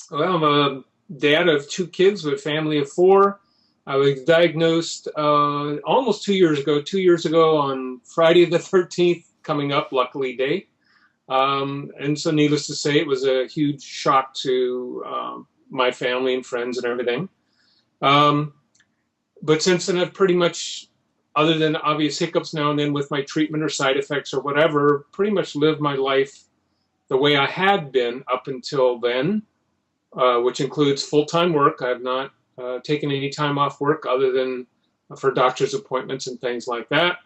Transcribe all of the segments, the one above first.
Well, I'm a dad of two kids with a family of four. I was diagnosed almost 2 years ago. 2 years ago on Friday the 13th, coming up, luckily day. And so, needless to say, it was a huge shock to my family and friends and everything. Um, but since then, I've pretty much, other than obvious hiccups now and then with my treatment or side effects or whatever, pretty much lived my life the way I had been up until then, which includes full-time work. I've not taken any time off work other than for doctor's appointments and things like that.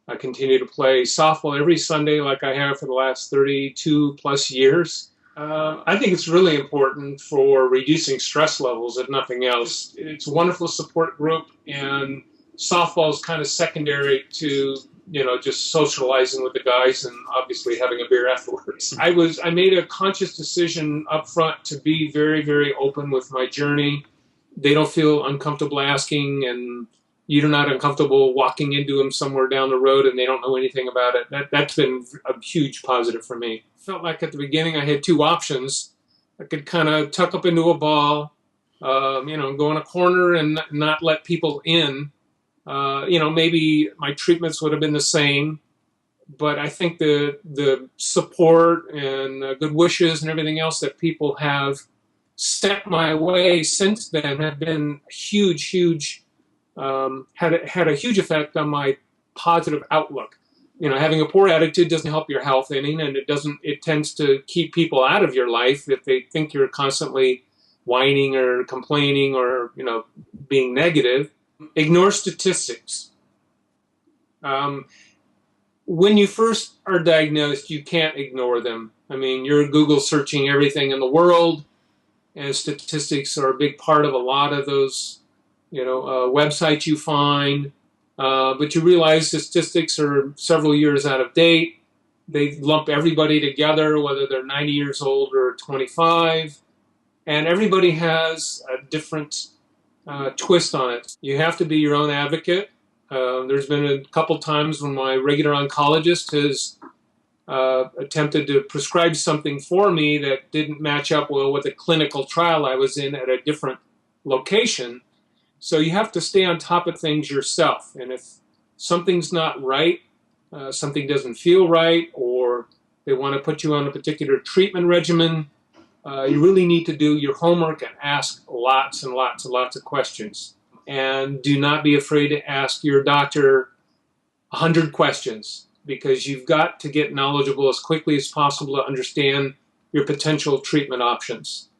I continue to play softball every Sunday like I have for the last 32 plus years. I think it's really important for reducing stress levels, if nothing else. It's a wonderful support group, and softball is kind of secondary to just socializing with the guys and obviously having a beer afterwards. I made a conscious decision up front to be very, very open with my journey. They don't feel uncomfortable asking, and you're not uncomfortable walking into them somewhere down the road and they don't know anything about it. That's been a huge positive for me. Felt like at the beginning I had two options. I could kind of tuck up into a ball, go in a corner and not let people in. Maybe my treatments would have been the same, but I think the support and good wishes and everything else that people have sent my way since then have been huge, huge. Had a huge effect on my positive outlook. Having a poor attitude doesn't help your health any, and it tends to keep people out of your life if they think you're constantly whining or complaining or being negative. Ignore statistics. When you first are diagnosed, you can't ignore them. I mean, you're Google searching everything in the world, and statistics are a big part of a lot of those websites you find, but you realize statistics are several years out of date. They lump everybody together, whether they're 90 years old or 25, and everybody has a different twist on it. You have to be your own advocate. There's been a couple times when my regular oncologist has attempted to prescribe something for me that didn't match up well with a clinical trial I was in at a different location. So you have to stay on top of things yourself. And if something's not right, something doesn't feel right, or they want to put you on a particular treatment regimen, you really need to do your homework and ask lots and lots and lots of questions. And do not be afraid to ask your doctor 100 questions, because you've got to get knowledgeable as quickly as possible to understand your potential treatment options.